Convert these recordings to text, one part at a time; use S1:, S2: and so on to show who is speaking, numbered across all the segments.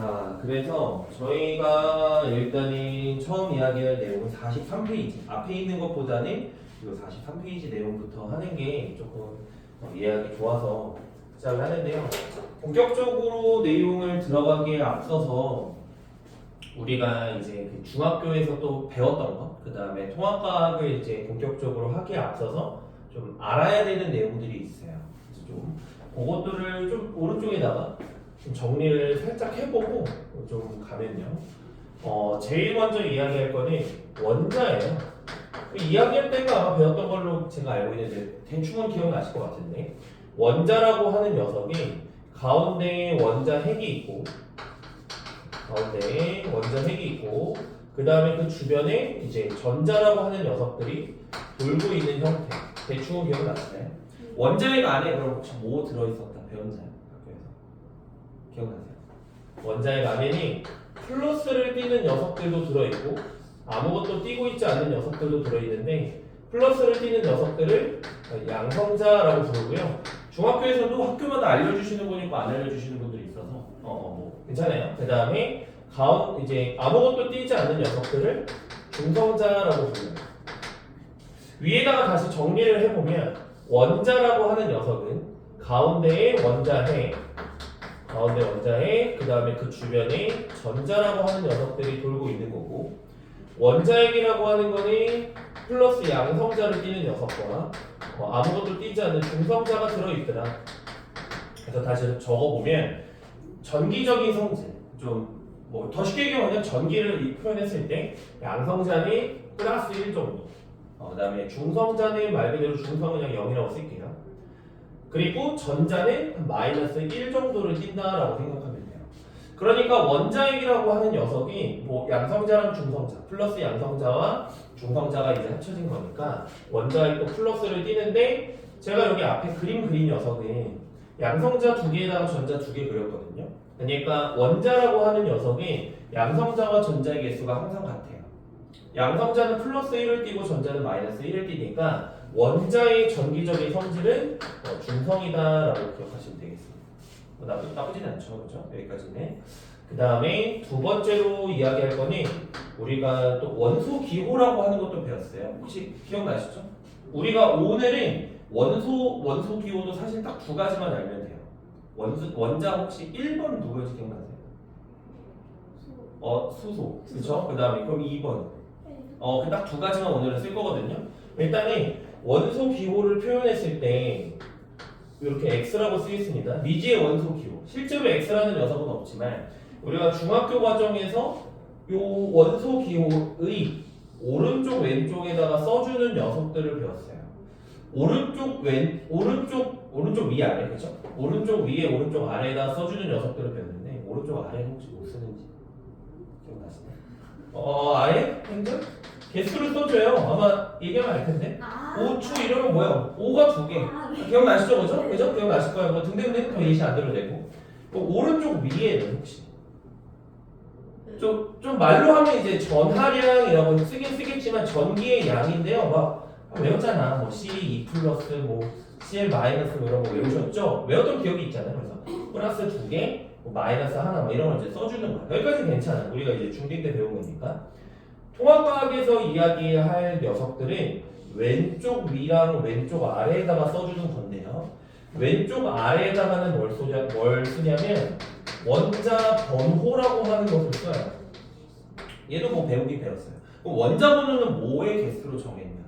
S1: 자, 그래서 저희가 일단은 처음 이야기할 내용은 43페이지. 앞에 있는 것보다는 이 43페이지 내용부터 하는 게 조금 이해하기 좋아서 시작을 하는데요. 본격적으로 내용을 들어가기에 앞서서 우리가 이제 그 중학교에서 또 배웠던 것, 그 다음에 통합과학을 이제 본격적으로 하기에 앞서서 좀 알아야 되는 내용들이 있어요. 그래서 좀 그것들을 좀 오른쪽에다가 좀 정리를 살짝 해보고 좀 가면요. 제일 먼저 이야기할 거는 원자예요. 이야기할 때가 아마 배웠던 걸로 제가 알고 있는데 대충은 기억나실 것 같은데 원자라고 하는 녀석이 가운데에 원자 핵이 있고 가운데에 원자 핵이 있고 그 다음에 그 주변에 이제 전자라고 하는 녀석들이 돌고 있는 형태. 대충은 기억나시나요? 원자핵 안에 그럼 혹시 뭐 들어있었다 배웠나요? 학교에서 기억나세요? 원자핵 안에는 플러스를 띄는 녀석들도 들어있고 아무것도 띄고 있지 않는 녀석들도 들어있는데 플러스를 띄는 녀석들을 양성자라고 부르고요. 중학교에서도 학교마다 알려주시는 분이 있고 안 알려주시는 분들이 있어서 뭐 괜찮아요. 그 다음에 이제 아무것도 띄지 않는 녀석들을 중성자라고 불러요. 위에다가 다시 정리를 해보면 원자라고 하는 녀석은 가운데에 원자핵, 그 다음에 그 주변에 전자라고 하는 녀석들이 돌고 있는 거고 원자핵이라고 하는 거는 플러스 양성자를 띄는 녀석과 아무것도 띄지 않는 중성자가 들어있더라. 그래서 다시 적어보면 전기적인 성질, 좀 뭐 더 쉽게 얘기하면 전기를 표현했을 때 양성자는 플러스 1 정도, 그 다음에 중성자는 말 그대로 중성은 그냥 0이라고 쓸게요. 그리고 전자는 마이너스 1 정도를 띈다라고 생각하면 돼요. 그러니까 원자핵이라고 하는 녀석이 뭐 양성자랑 중성자, 플러스 양성자와 중성자가 이제 합쳐진 거니까 원자핵도 플러스를 띄는데 제가 여기 앞에 그린 녀석은 양성자 2개에다가 전자 2개 그렸거든요. 그러니까 원자라고 하는 녀석이 양성자와 전자의 개수가 항상 같아요. 양성자는 플러스 1을 띄고 전자는 마이너스 1을 띄니까 원자의 전기적인 성질은 중성이다라고 기억하시면 되겠습니다. 나쁘진 않죠, 그렇죠? 여기까지는. 그 다음에 두 번째로 이야기할 거는 우리가 또 원소 기호라고 하는 것도 배웠어요. 혹시 기억나시죠? 우리가 오늘은 원소 기호도 사실 딱 두 가지만 알면 돼요. 원자 혹시 1번 누구였지 기억나세요? 수소. 그렇죠? 그 다음에 그럼 2번. 그 딱 두 가지만 오늘은 쓸 거거든요. 일단은 원소 기호를 표현했을 때 이렇게 X라고 쓰겠습니다. 미지의 원소 기호. 실제로 X라는 녀석은 없지만 우리가 중학교 과정에서 이 원소 기호의 오른쪽 왼쪽에다가 써주는 녀석들을 배웠어요. 오른쪽 위아래, 그죠? 오른쪽 위에 오른쪽 아래에다 써주는 녀석들을 배웠는데 오른쪽 아래 혹시 뭐 쓰는지 기억나시나요? 아래? 행전? 개수를 써줘요. 아마 얘기하면 알 텐데. 5추 이러면 뭐야? 5가 2개. 기억나시죠? 그죠? 기억나실 거예요. 뭐 등등등 더 예시 안 들어도 되고. 오른쪽 위에는 혹시 좀 말로 하면 이제 전하량이라고 쓰겠지만 전기의 양인데요. 막 외웠잖아. 뭐 C2 플러스 뭐 CL 마이너스 뭐 이런 거 외우셨죠? 외웠던 기억이 있잖아요. 그래서 플러스 2개, 뭐 마이너스 하나 뭐 이런 걸 이제 써주는 거야. 여기까지는 괜찮아. 우리가 이제 중딩 때 배운 거니까. 통합과학에서 이야기할 녀석들은 왼쪽 위랑 왼쪽 아래에다가 써주는 건데요. 왼쪽 아래에다가는 뭘 쓰냐면 원자 번호라고 하는 것을 써요. 얘도 뭐 배우긴 배웠어요. 그럼 원자 번호는 뭐의 개수로 정했냐?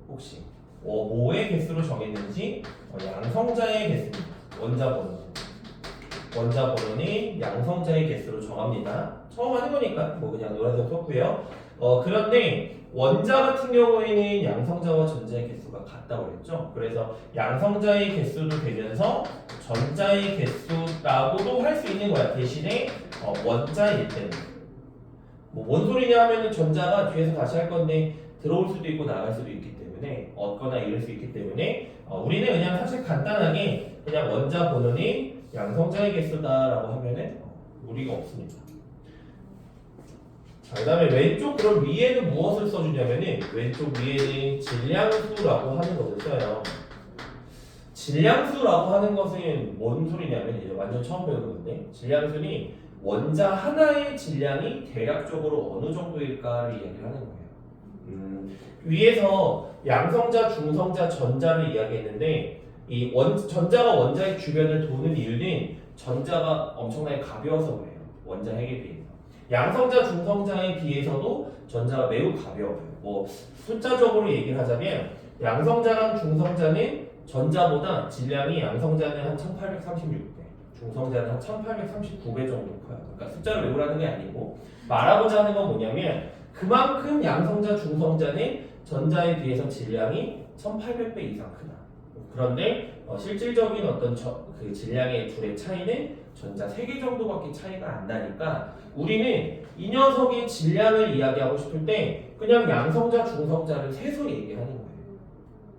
S1: 혹시 뭐의 개수로 정했는지 양성자의 개수입니다. 원자 번호는 양성자의 개수로 정합니다. 처음 하는 거니까 뭐 그냥 노란색 썼고요. 그런데 원자 같은 경우에는 양성자와 전자의 개수가 같다고 그랬죠. 그래서 양성자의 개수도 되면서 전자의 개수라고도 할 수 있는 거야. 대신에 원자일 때는 뭔 소리냐 하면은 전자가 뒤에서 다시 할 건데 들어올 수도 있고 나갈 수도 있기 때문에 얻거나 잃을 수 있기 때문에 우리는 그냥 사실 간단하게 그냥 원자 번호는 양성자의 개수다라고 하면은 무리가 없습니다. 자, 그 다음에 왼쪽 그럼 위에는 무엇을 써주냐면은 왼쪽 위에는 질량수라고 하는 것을 써요. 질량수라고 하는 것은 뭔 소리냐면 이제 완전 처음 배우는 건데 질량수는 원자 하나의 질량이 대략적으로 어느 정도일까를 이야기를 하는 거예요. 위에서 양성자, 중성자, 전자를 이야기했는데 이 전자가 원자의 주변을 도는 이유는 전자가 엄청나게 가벼워서 그래요. 원자 핵에 비해서. 양성자, 중성자에 비해서도 전자가 매우 가벼워요. 뭐 숫자적으로 얘기를 하자면 양성자랑 중성자는 전자보다 질량이 양성자는 한 1836배, 중성자는 한 1839배 정도 커요. 그러니까 숫자를 외우라는 게 아니고 말하고자 하는 건 뭐냐면 그만큼 양성자, 중성자는 전자에 비해서 질량이 1800배 이상 크다. 그런데 실질적인 어떤 그 질량의 둘의 차이는 전자 3개 정도밖에 차이가 안 나니까 우리는 이 녀석의 질량을 이야기하고 싶을 때 그냥 양성자, 중성자를 세서 얘기하는 거예요.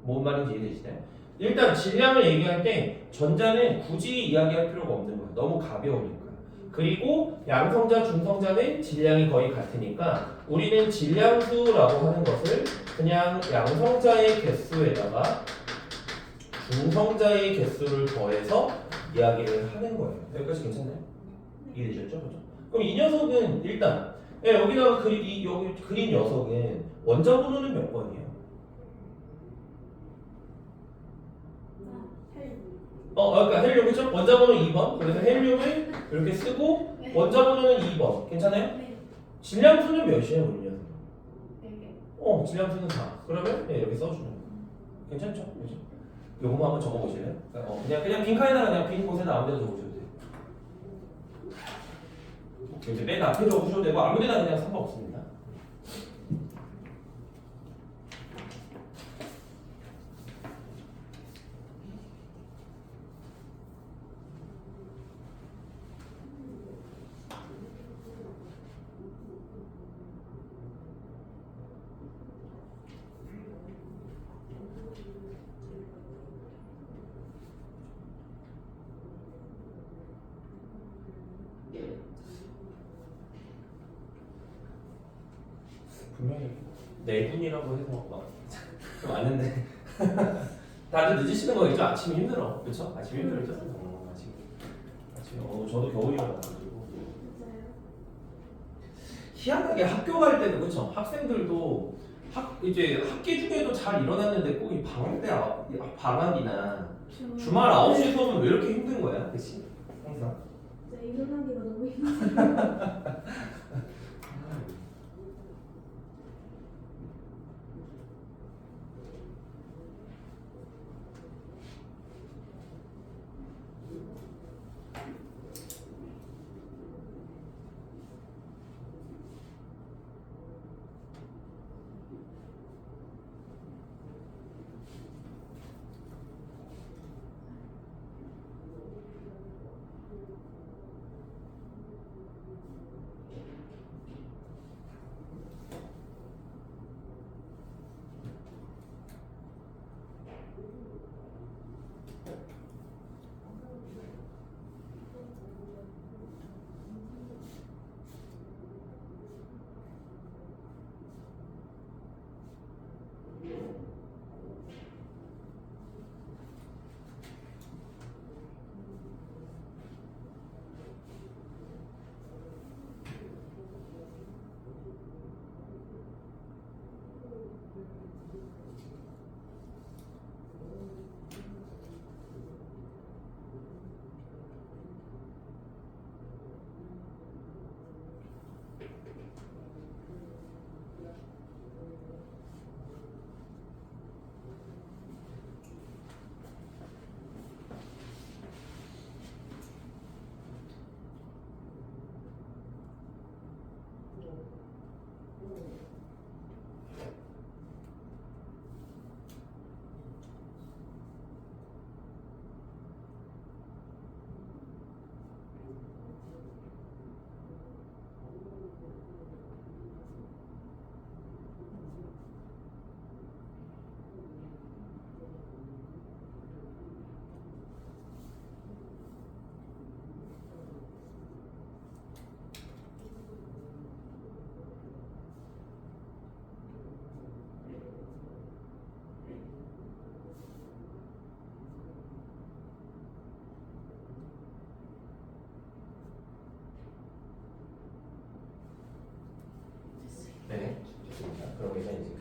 S1: 뭔 말인지 이해되시나요? 일단 질량을 얘기할 때 전자는 굳이 이야기할 필요가 없는 거예요. 너무 가벼우니까. 그리고 양성자, 중성자는 질량이 거의 같으니까 우리는 질량수라고 하는 것을 그냥 양성자의 개수에다가 중성자의 개수를 더해서 이야기를 하는 거예요. 여기까지 괜찮나요? 이해되셨죠? 그죠? 그럼 이 녀석은 일단 여기다가 여기 그린 녀석은 원자 번호는 몇 번이에요? 그러니까 헬륨 그죠? 원자 번호 2번. 그래서 헬륨을 이렇게 쓰고 원자 번호는 2번. 괜찮아요?
S2: 네.
S1: 질량수는 몇이에요, 우리 녀석?
S2: 네.
S1: 질량수는 4. 그러면 이렇게 써주는 거예요. 괜찮죠? 그죠? 요거 한번 적어보실래요? 그냥 빈칸에다가 그냥 빈 곳에 아무 데나 적으셔도 돼요. 이제 맨 앞에 적으셔도 되고 아무 데나 그냥 상관없습니다. 분명히 네 분이라고 해서 좀 아는데 다들 늦으시는 거 있죠? 아침이 힘들어, 그렇죠? 아침 힘들죠? 아침 저도 겨우 일어나가지고 희한하게 학교 갈 때도 그렇죠? 학생들도 이제 학기 중에도 잘 일어났는데 꼭 이 방학 때 방학이나 주말 9시 수업은 왜 이렇게 힘든 거야, 그렇지? 항상.
S2: 네, 일어나기가 너무 힘들어요.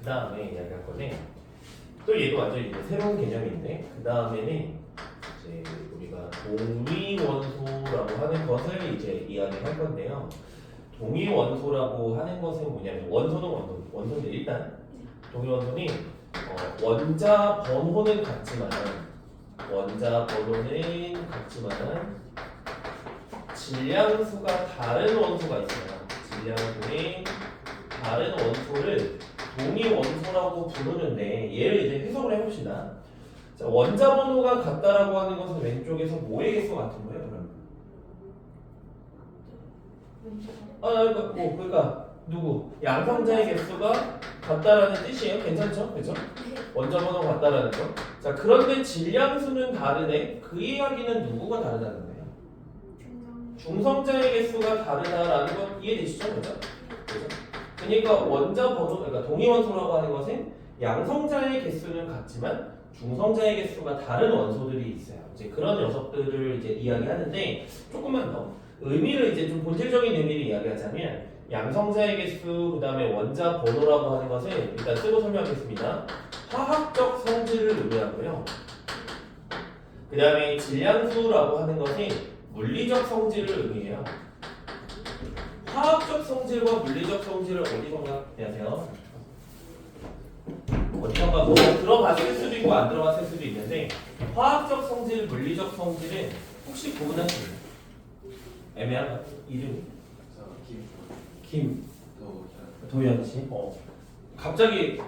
S1: 다음에 이야기할 건데 또 얘도 완전히 이제 새로운 개념인데 그 다음에는 이제 우리가 동위원소라고 하는 것을 이제 이야기할 건데요. 동위원소라고 하는 것은 뭐냐면 원소는 원소인데 일단 동위원소는 원자 번호는 같지만 질량수가 다른 원소가 있어요. 질량수의 다른 원소를 동위원소라고 부르는데 얘를 이제 해석을 해봅시다. 자, 원자 번호가 같다라고 하는 것은 왼쪽에서 뭐의 개수 같은 거예요? 그럼? 그러니까 누구? 양성자의 개수가 같다라는 뜻이에요. 괜찮죠? 그죠? 원자 번호가 같다라는 거. 자, 그런데 질량수는 다르네. 그 이야기는 누구가 다르다는 거예요? 중성자의 개수가 다르다라는 건 이해되시죠? 그죠? 그러니까 원자 번호, 그러니까 동위원소라고 하는 것은 양성자의 개수는 같지만 중성자의 개수가 다른 원소들이 있어요. 이제 그런 녀석들을 이제 이야기하는데 조금만 더 의미를 이제 좀 본질적인 의미를 이야기하자면 양성자의 개수 그다음에 원자 번호라고 하는 것은 일단 쓰고 설명하겠습니다. 화학적 성질을 의미하고요. 그다음에 질량수라고 하는 것은 물리적 성질을 의미해요. 화학적 성질과 물리적 성질을 어디선가 안녕하세요. 어디선가 뭐 들어봤을 수도 있고 안 들어봤을 수도 있는데 화학적 성질, 물리적 성질은 혹시 구분하시나요? 애매한 이름이? 김도현 씨. 갑자기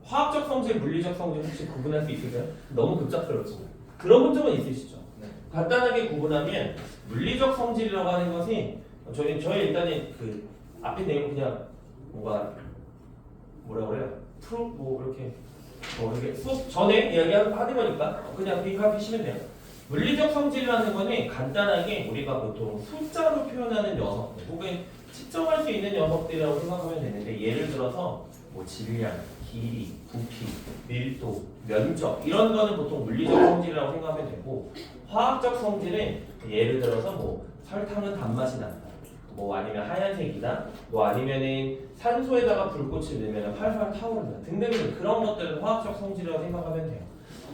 S1: 화학적 성질, 물리적 성질 혹시 구분할 수 있으세요? 너무 급작스럽죠. 그런 문제만 있으시죠?
S3: 네.
S1: 간단하게 구분하면 물리적 성질이라고 하는 것이 저희 일단은 그 앞에 내용 그냥 뭐라 그래요? 이렇게 수업 전에 이야기하는 거니까 그냥 비교하시면 돼요. 물리적 성질이라는 거는 간단하게 우리가 보통 숫자로 표현하는 녀석들 혹은 측정할 수 있는 녀석들이라고 생각하면 되는데 예를 들어서 뭐 질량, 길이, 부피, 밀도, 면적 이런 거는 보통 물리적 성질이라고 생각하면 되고 화학적 성질은 예를 들어서 뭐 설탕은 단맛이 난다. 뭐 아니면 하얀색이다. 뭐 아니면은 산소에다가 불꽃을 넣으면 활활 타오른다. 등등 그런 것들은 화학적 성질이라고 생각하면 돼요.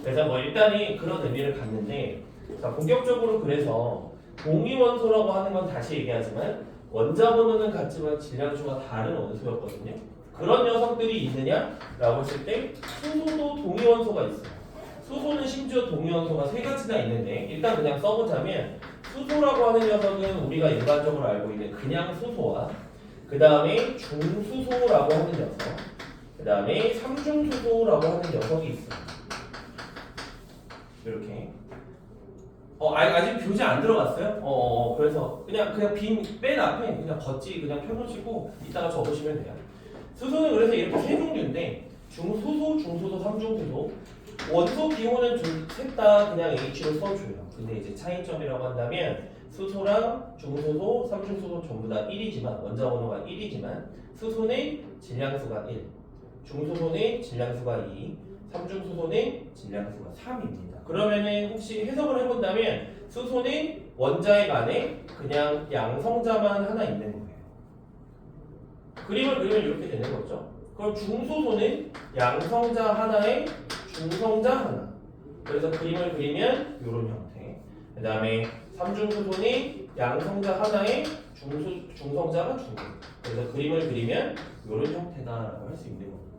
S1: 그래서 뭐 일단은 그런 의미를 갖는데 자, 본격적으로 그래서 동위원소라고 하는 건 다시 얘기하지만 원자 번호는 같지만 질량수가 다른 원소였거든요. 그런 녀석들이 있느냐라고 했을 때 수소도 동위원소가 있어요. 수소는 심지어 동위원소가 3가지나 있는데 일단 그냥 써보자면 수소라고 하는 녀석은 우리가 일반적으로 알고 있는 그냥 수소와 그 다음에 중수소라고 하는 녀석 그 다음에 삼중수소라고 하는 녀석이 있어요. 이렇게 아직 교재 안 들어갔어요? 그래서 그냥 맨 앞에 그냥 걷지 그냥 펴놓으시고 이따가 적으시면 돼요. 수소는 그래서 이렇게 3종류인데 중수소, 중수소, 삼중수소 원소 기호는 셋 다 그냥 H로 써줘요. 근데 이제 차이점이라고 한다면 수소랑 중수소, 삼중수소 전부 다 1이지만 원자 번호가 1이지만 수소는 질량수가 1, 중수소는 질량수가 2, 삼중수소는 질량수가 3입니다. 그러면은 혹시 해석을 해본다면 수소는 원자핵 안에 그냥 양성자만 하나 있는 거예요. 그림을 그리면 이렇게 되는 거죠. 그럼 중수소는 양성자 하나에 중성자 하나. 그래서 그림을 그리면 이런 형태. 그 다음에 삼중수소는 양성자 하나에 중성자가 두 개. 그래서 그림을 그리면 이런 형태다라고 할 수 있는 겁니다.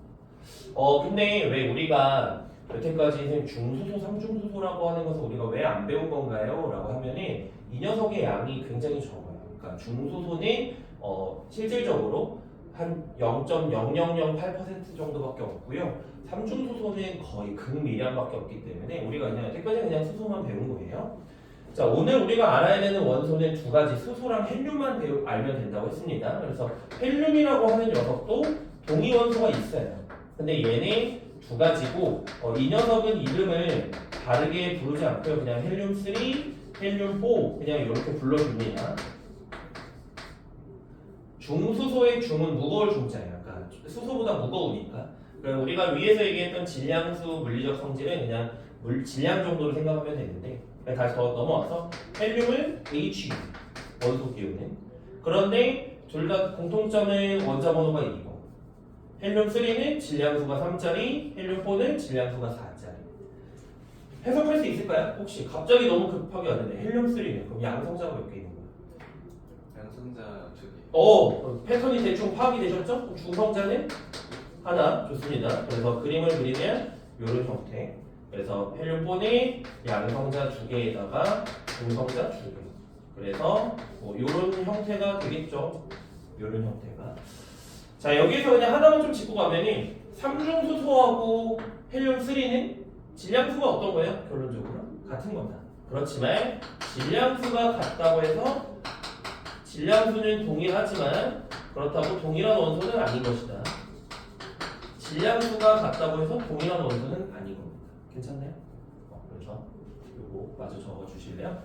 S1: 근데 왜 우리가 여태까지 중수소, 삼중수소라고 하는 것을 우리가 왜 안 배운 건가요? 라고 하면은 이 녀석의 양이 굉장히 적어요. 그러니까 중수소는 실질적으로 한 0.0008% 정도밖에 없고요. 삼중수소는 거의 극미량밖에 없기 때문에 우리가 그냥 여태까지 그냥 수소만 배운 거예요. 자, 오늘 우리가 알아야 되는 원소는 2가지 수소랑 헬륨만 알면 된다고 했습니다. 그래서 헬륨이라고 하는 녀석도 동위원소가 있어요. 근데 얘는 2가지고 이 녀석은 이름을 다르게 부르지 않고요. 그냥 헬륨3, 헬륨4 그냥 이렇게 불러줍니다. 중수소의 중은 무거울 중자예요. 그러니까 수소보다 무거우니까. 그러니까 우리가 위에서 얘기했던 질량수 물리적 성질은 그냥 질량 정도로 생각하면 되는데 다시 더 넘어와서 헬륨은 HU 원소 기호는 그런데 둘 다 공통점은 원자 번호가 2고 헬륨3는 질량수가 3짜리, 헬륨4는 질량수가 4짜리. 해석할 수 있을까요? 혹시 갑자기 너무 급하게 왔는데 헬륨3는 그럼 양성자가 몇 개 있는 거예요?
S3: 양성자 2개.
S1: 패턴이 대충 파악이 되셨죠? 그럼 중성자는 하나. 좋습니다. 그래서 그림을 그리면 이런 형태. 그래서 헬륨4는 양성자 2개에다가 중성자 2개. 그래서 뭐 이런 형태가 되겠죠. 이런 형태가. 자, 여기서 그냥 하나만 좀 짚고 가면은 삼중수소하고 헬륨3는 질량수가 어떤 거예요? 결론적으로 같은 겁니다. 그렇지만 질량수가 같다고 해서 질량수는 동일하지만 그렇다고 동일한 원소는 아닌 것이다. 질량수가 같다고 해서 동일한 원소는 아닌 겁니다. 괜찮나요? 그래서 이거 마저 적어 주실래요?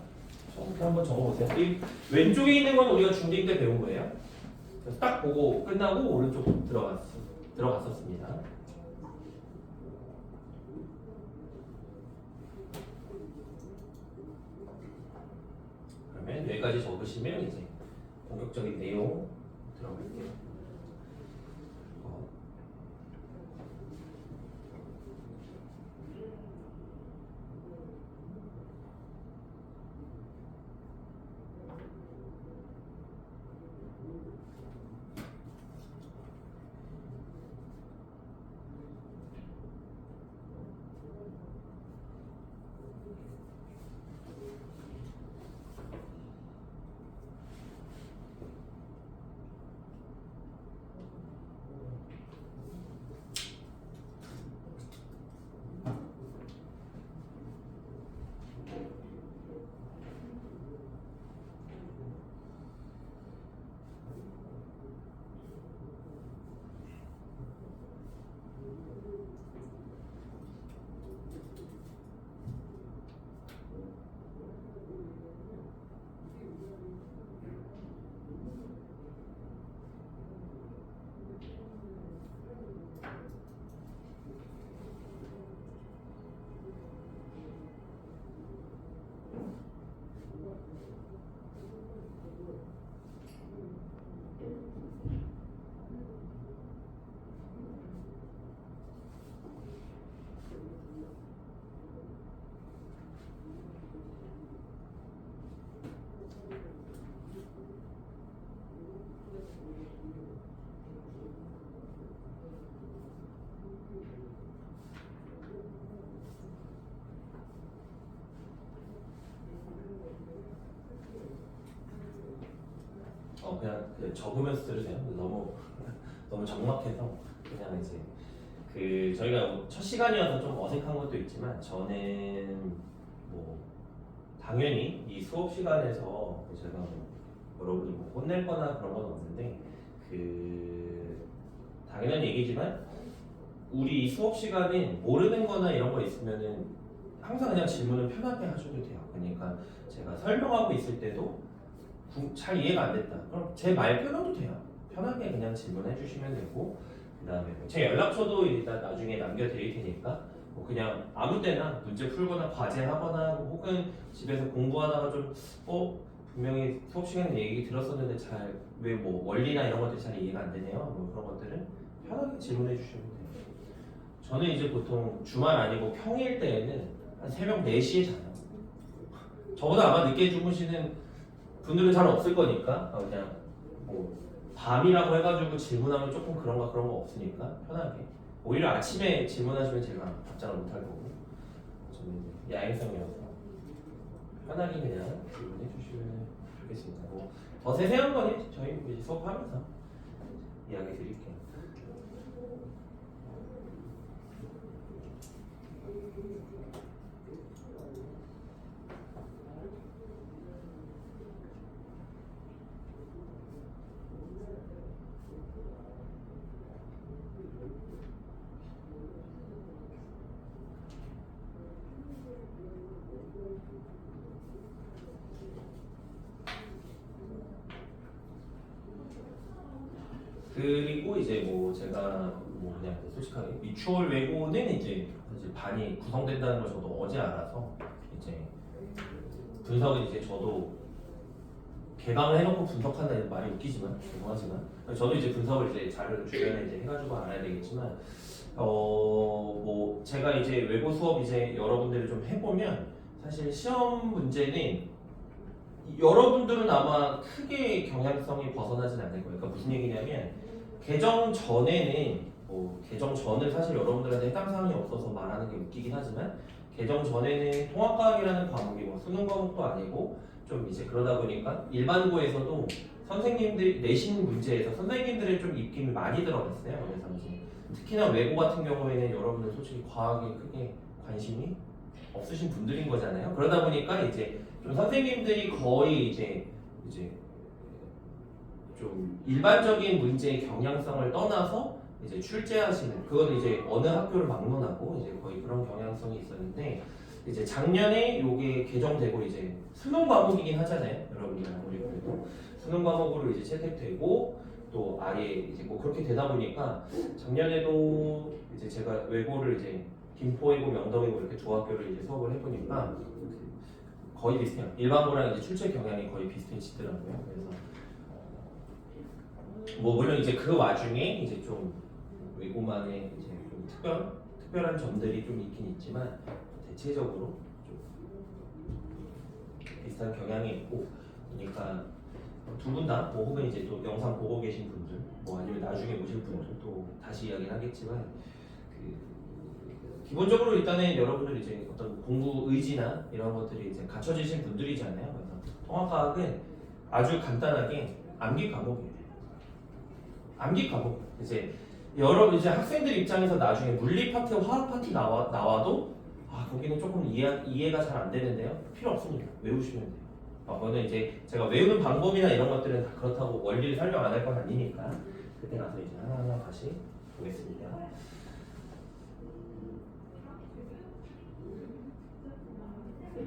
S1: 처음부터 한번 적어보세요. 이 왼쪽에 있는 건 우리가 중딩 때 배운 거예요. 그래서 딱 보고 끝나고 오른쪽 들어갔었습니다. 그러면 여기까지 적으시면 이제 본격적인 내용 들어갈게요. 그냥 적으면서 들으세요. 너무 적막해서 그냥 이제 저희가 첫 시간이어서 좀 어색한 것도 있지만 저는 뭐 당연히 이 수업 시간에서 제가 여러분을 혼낼거나 그런 건 없는데 당연한 얘기지만 우리 이 수업 시간에 모르는거나 이런 거 있으면은 항상 그냥 질문을 편하게 하셔도 돼요. 그러니까 제가 설명하고 있을 때도 잘 이해가 안 됐다. 그럼 제 말 끊어도 돼요. 편하게 그냥 질문해 주시면 되고 그 다음에 제 연락처도 일단 나중에 남겨드릴 테니까 뭐 그냥 아무 때나 문제 풀거나 과제하거나 혹은 집에서 공부하다가 좀 분명히 수업 시간에 얘기 들었었는데 잘 왜 뭐 원리나 이런 것들이 잘 이해가 안 되네요. 뭐 그런 것들은 편하게 질문해 주시면 돼요. 저는 이제 보통 주말 아니고 평일 때에는 한 새벽 4시에 자요. 저보다 아마 늦게 주무시는 분들은 잘 없을 거니까 그냥 뭐 밤이라고 해가지고 질문하면 조금 그런 거 없으니까 편하게 오히려 아침에 질문하시면 제가 답장을 못 할 거고 저는 야행성이어서 편하게 그냥 질문해 주시면 좋겠습니다. 뭐 더 세세한 거는 저희 이제 수업하면서 이야기 드릴게요. 그리고 이제 뭐 제가 뭐 그냥 솔직하게 미추홀 외고는 이제 사실 반이 구성된다는 걸 저도 어제 알아서 이제 분석을 이제 저도 개강을 해놓고 분석한다는 말이 웃기지만 죄송하지만 저도 이제 분석을 이제 자료를 주변에 이제 해가지고 알아야 되겠지만 뭐 제가 이제 외고 수업 이제 여러분들이 좀 해보면 사실 시험 문제는 여러분들은 아마 크게 경향성이 벗어나진 않을 거예요. 그러니까 무슨 얘기냐면 개정 전에는 개정 전을 사실 여러분들한테 해당 사항이 없어서 말하는 게 웃기긴 하지만 개정 전에는 통합과학이라는 과목이 뭐 수능 과목도 아니고 좀 이제 그러다 보니까 일반고에서도 선생님들 내신 문제에서 선생님들의 좀 입김이 많이 들어갔어요. 그래서 이제 특히나 외고 같은 경우에는 여러분들 솔직히 과학에 크게 관심이 없으신 분들인 거잖아요. 그러다 보니까 이제 좀 선생님들이 거의 이제 좀 일반적인 문제의 경향성을 떠나서 이제 출제하시는 그건 이제 어느 학교를 막론하고 이제 거의 그런 경향성이 있었는데 이제 작년에 요게 개정되고 이제 수능 과목이긴 하잖아요. 여러분들 아무리 그래도 수능 과목으로 이제 채택되고 또 아예 이제 뭐 그렇게 되다 보니까 작년에도 이제 제가 외고를 이제 김포외고, 명덕외고 이렇게 두 학교를 이제 수업을 해보니까 거의 비슷해요. 일반고랑 이제 출제 경향이 거의 비슷해지더라고요. 그래서 뭐 물론 이제 그 와중에 이제 좀 외고만의 이제 좀 특별한 점들이 좀 있긴 있지만 대체적으로 좀 비슷한 경향이 있고 그러니까 두 분 다 뭐 혹은 이제 또 영상 보고 계신 분들 뭐 아니면 나중에 오실 분들 또 다시 이야기를 하겠지만 기본적으로 일단은 여러분들 이제 어떤 공부 의지나 이런 것들이 이제 갖춰지신 분들이잖아요. 그래서 통합과학은 아주 간단하게 암기 과목이에요. 암기 과목. 이제 이제 학생들 입장에서 나중에 물리 파트, 화학 파트 나와도 거기는 조금 이해가 잘 안 되는데요. 필요 없습니다. 외우시면 돼요. 그거는 이제 제가 외우는 방법이나 이런 것들은 다 그렇다고 원리를 설명 안 할 건 아니니까 그때 가서 이제 하나하나 다시 보겠습니다.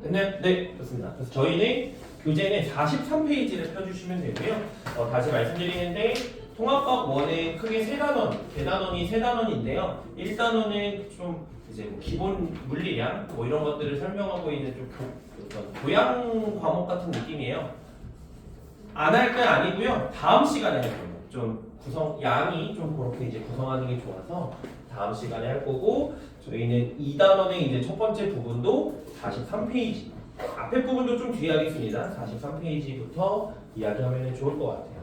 S1: 됐나요? 네, 좋습니다. 그래서 저희는 교재는 43페이지를 펴주시면 되고요. 다시 말씀드리는데 통합과학 1에 크게 대단원이 세 단원인데요. 1단원은 좀 이제 뭐 기본 물리량 뭐 이런 것들을 설명하고 있는 좀 교양 과목 같은 느낌이에요. 안 할 건 아니고요. 다음 시간에 할 거예요. 좀 양이 좀 그렇게 이제 구성하는 게 좋아서 다음 시간에 할 거고 저희는 2단원의 이제 첫 번째 부분도 43페이지 앞에 부분도 좀 뒤에 하겠습니다. 43페이지부터 이야기하면 좋을 것 같아요.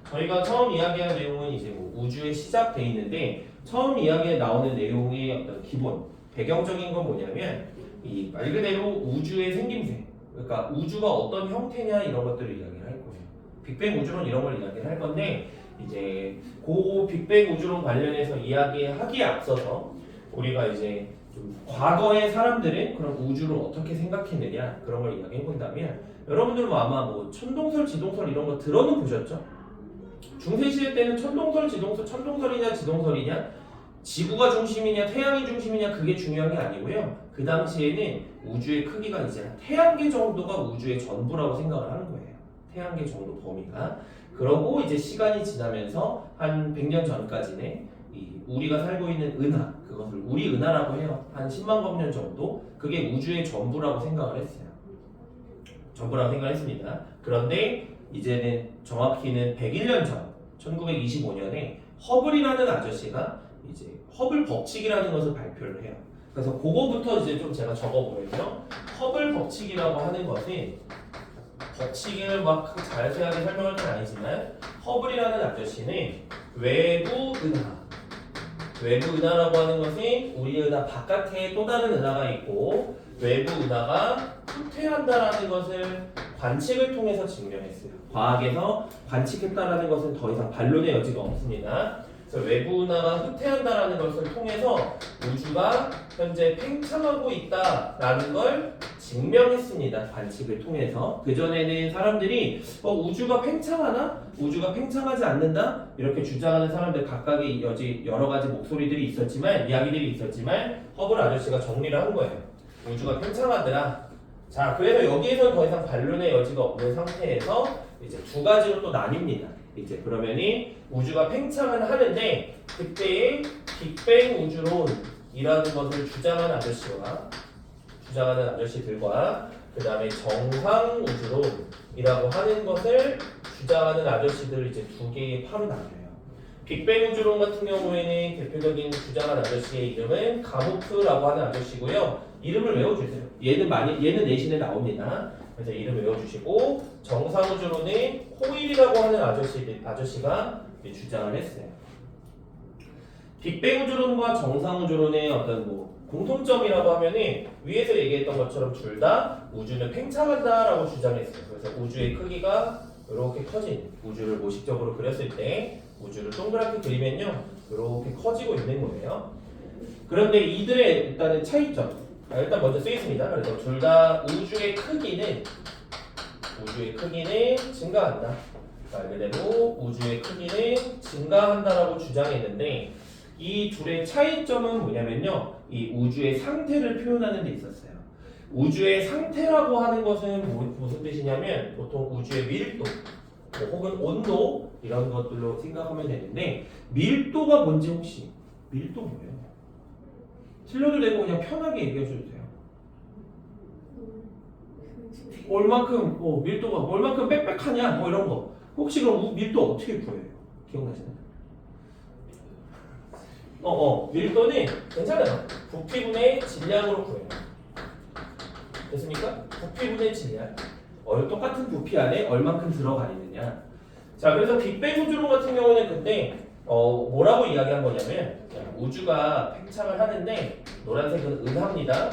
S1: 저희가 처음 이야기한 내용은 이제 뭐 우주에 시작돼 있는데 처음 이야기에 나오는 내용의 어떤 기본 배경적인 건 뭐냐면 이 말 그대로 우주의 생김새 그러니까 우주가 어떤 형태냐 이런 것들을 이야기를 할 거예요. 빅뱅 우주론 이런 걸 이야기를 할 건데 이제 그 빅뱅 우주론 관련해서 이야기하기에 앞서서 우리가 이제 좀 과거의 사람들은 그런 우주를 어떻게 생각했느냐 그런 걸 이야기해 본다면 여러분들도 아마 뭐 천동설, 지동설 이런 거 들어는 보셨죠? 중세시대 때는 천동설이냐 지동설이냐 지구가 중심이냐 태양이 중심이냐 그게 중요한 게 아니고요. 그 당시에는 우주의 크기가 이제 태양계 정도가 우주의 전부라고 생각을 하는 거예요. 태양계 정도 범위가. 그러고 이제 시간이 지나면서 한 100년 전까지는 우리가 살고 있는 은하 그것을 우리 은하라고 해요. 한 10만 광년 정도 그게 우주의 전부라고 생각을 했어요. 전부라고 생각을 했습니다. 그런데 이제는 정확히는 101년 전 1925년에 허블이라는 아저씨가 이제 허블 법칙이라는 것을 발표를 해요. 그래서 그거부터 이제 좀 제가 적어보면요. 허블 법칙이라고 하는 것은 법칙을 막 자세하게 설명할 건 아니지만 허블이라는 아저씨는 외부 은하라고 하는 것은 우리 은하 바깥에 또 다른 은하가 있고 외부 은하가 후퇴한다라는 것을 관측을 통해서 증명했어요. 과학에서 관측했다라는 것은 더 이상 반론의 여지가 없습니다. 그래서 외부 은하가 후퇴한다라는 것을 통해서 우주가 현재 팽창하고 있다라는 걸 증명했습니다. 관측을 통해서. 그전에는 사람들이 우주가 팽창하나? 우주가 팽창하지 않는다? 이렇게 주장하는 사람들 각각의 여러 가지 목소리들이 있었지만 이야기들이 있었지만 허블 아저씨가 정리를 한 거예요. 우주가 팽창하더라. 자, 그래서 여기에서 더 이상 반론의 여지가 없는 상태에서 이제 두 가지로 또 나뉩니다. 이제 그러면이 우주가 팽창은 하는데 그때의 빅뱅 우주론이라는 것을 주장하는 아저씨들과 그 다음에 정상우주론이라고 하는 것을 주장하는 아저씨들 이제 두 개의 파로 나뉘어요. 빅뱅 우주론 같은 경우에는 대표적인 주장한 아저씨의 이름은 가모프라고 하는 아저씨고요. 이름을 외워주세요. 얘는 내신에 나옵니다. 그래서 이름 외워주시고 정상우주론은 호일이라고 하는 아저씨가 이제 주장을 했어요. 빅뱅 우주론과 정상우주론의 어떤 뭐 공통점이라고 하면은 위에서 얘기했던 것처럼 둘 다 우주는 팽창한다라고 주장했어요. 그래서 우주의 크기가 이렇게 커진 우주를 모식적으로 그렸을 때 우주를 동그랗게 그리면요 이렇게 커지고 있는 거예요. 그런데 이들의 일단은 차이점 일단 먼저 쓰겠습니다. 그래서 둘 다 우주의 크기는 증가한다. 말 그대로 우주의 크기는 증가한다라고 주장했는데 이 둘의 차이점은 뭐냐면요 이 우주의 상태를 표현하는 데 있었어요. 우주의 상태라고 하는 것은 무슨 뜻이냐면 보통 우주의 밀도 혹은 온도 이런 것들로 생각하면 되는데 밀도가 뭔지 혹시 밀도 뭐예요? 틀려도 되고 그냥 편하게 얘기해 주셔도 돼요. 얼만큼 밀도가 얼만큼 빽빽하냐 뭐 이런 거 혹시 그럼 밀도 어떻게 구해요? 기억나시나요? 밀도는 괜찮아요. 부피분의 질량으로 구해요. 됐습니까? 부피분의 질량. 똑같은 부피 안에 얼만큼 들어가 있느냐. 자, 그래서 빅뱅 우주론 같은 경우는 근데 뭐라고 이야기한 거냐면 우주가 팽창을 하는데 노란색은 은하입니다.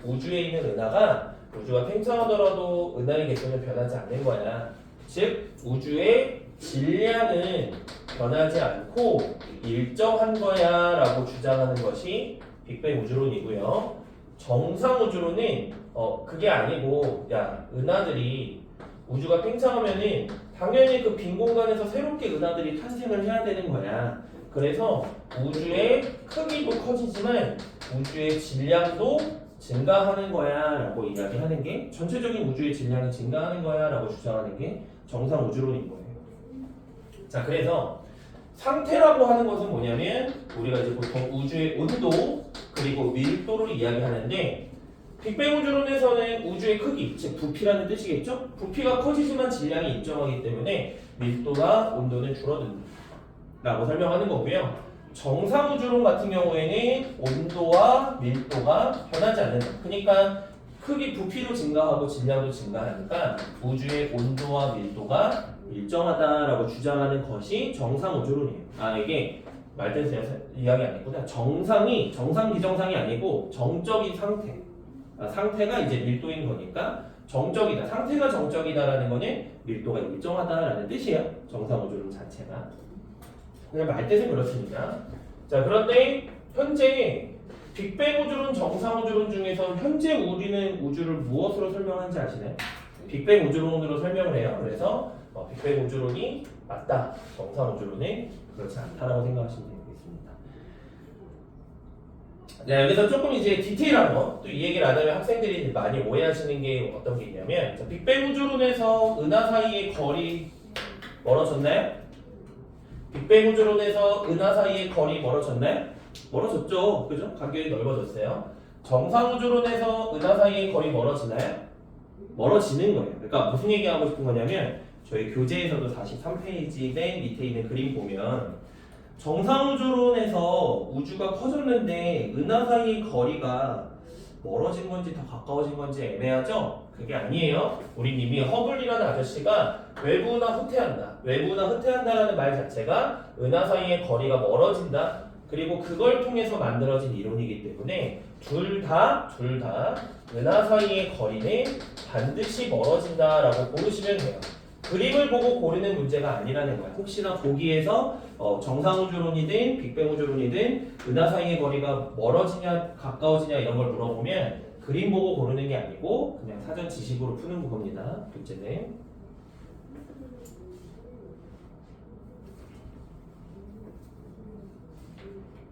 S1: 우주에 있는 은하가 우주가 팽창하더라도 은하의 개수는 변하지 않는 거야. 즉 우주의 질량은 변하지 않고 일정한 거야 라고 주장하는 것이 빅뱅 우주론이고요. 정상 우주론은 그게 아니고 야 은하들이 우주가 팽창하면은 당연히 그 빈 공간에서 새롭게 은하들이 탄생을 해야 되는 거야. 그래서 우주의 크기도 커지지만 우주의 질량도 증가하는 거야 라고 이야기하는 게 전체적인 우주의 질량이 증가하는 거야 라고 주장하는 게 정상 우주론인 거예요. 자, 그래서 상태라고 하는 것은 뭐냐면 우리가 이제 보통 우주의 온도 그리고 밀도를 이야기하는데 빅뱅 우주론에서는 우주의 크기, 즉 부피라는 뜻이겠죠? 부피가 커지지만 질량이 일정하기 때문에 밀도나 온도는 줄어든다라고 설명하는 거고요. 정상 우주론 같은 경우에는 온도와 밀도가 변하지 않는다. 그러니까 크기, 부피도 증가하고 질량도 증가하니까 우주의 온도와 밀도가 일정하다라고 주장하는 것이 정상 우주론이에요. 이게 말대로 이야기 안 했구나. 정상이 정상 비정상이 아니고 정적인 상태. 상태가 이제 밀도인 거니까 정적이다. 상태가 정적이다라는 거는 밀도가 일정하다라는 뜻이에요. 정상 우주론 자체가. 그냥 말뜻은 그렇습니다. 자, 그런데 현재 빅뱅 우주론, 정상 우주론 중에서 현재 우리는 우주를 무엇으로 설명하는지 아시나요? 빅뱅 우주론으로 설명을 해요. 그래서 빅뱅 우주론이 맞다. 정상 우주론은 그렇지 않다라고 생각하시면 되겠습니다. 네, 여기서 조금 이제 디테일한 거, 또 이 얘기를 안 하면 학생들이 많이 오해하시는 게 어떤 게 있냐면, 자, 빅뱅 우주론에서 은하 사이의 거리 멀어졌나요? 빅뱅 우주론에서 은하 사이의 거리 멀어졌나요? 멀어졌죠. 그죠? 간격이 넓어졌어요. 정상 우주론에서 은하 사이의 거리 멀어지나요? 멀어지는 거예요. 그러니까 무슨 얘기하고 싶은 거냐면, 저희 교재에서도 43페이지 맨 밑에 있는 그림 보면 정상 우주론에서 우주가 커졌는데 은하 사이의 거리가 멀어진 건지 더 가까워진 건지 애매하죠? 그게 아니에요. 우리 이미 허블이라는 아저씨가 외부나 후퇴한다. 외부나 후퇴한다라는 말 자체가 은하 사이의 거리가 멀어진다. 그리고 그걸 통해서 만들어진 이론이기 때문에 둘 다 은하 사이의 거리는 반드시 멀어진다라고 고르시면 돼요. 그림을 보고 고르는 문제가 아니라는 거야. 혹시나 보기에서 정상 우주론이든 빅뱅 우주론이든 은하 사이의 거리가 멀어지냐 가까워지냐 이런 걸 물어보면 그림 보고 고르는 게 아니고 그냥 사전 지식으로 푸는 겁니다. 둘째는.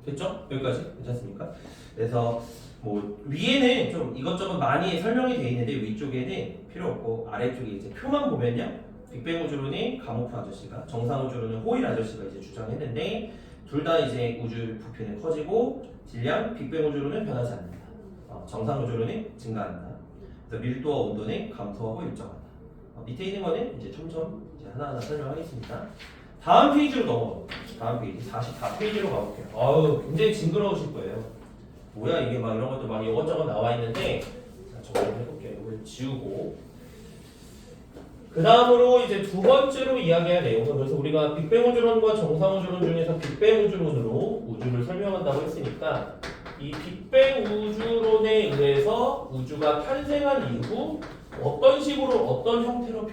S1: 됐죠? 여기까지 괜찮습니까? 그래서 뭐 위에는 좀 이것저것 많이 설명이 돼 있는데 위쪽에는 필요 없고 아래쪽에 이제 표만 보면요. 빅뱅 우주론이 가모프 아저씨가, 정상 우주론은 호일 아저씨가 이제 주장했는데 둘 다 이제 우주 부피는 커지고 질량 빅뱅 우주론은 변하지 않는다. 정상 우주론은 증가한다.
S4: 그래서 밀도와 온도는 감소하고 일정하다. 밑에 있는 거는 이제 점점 이제 하나하나 설명하겠습니다. 다음 페이지로 넘어갑니다. 다음 페이지 44페이지로 가볼게요. 아우 굉장히 징그러우실 거예요. 뭐야 이게 막 이런 것도 막 이것저것 나와 있는데 자 정리해볼게요. 이걸 지우고 그 다음으로 이제 두 번째로 이야기할 내용은 그래서 우리가 빅뱅 우주론과 정상 우주론 중에서 빅뱅 우주론으로 우주를 설명한다고 했으니까 이 빅뱅 우주론에 의해서 우주가 탄생한 이후 어떤 식으로 어떤 형태로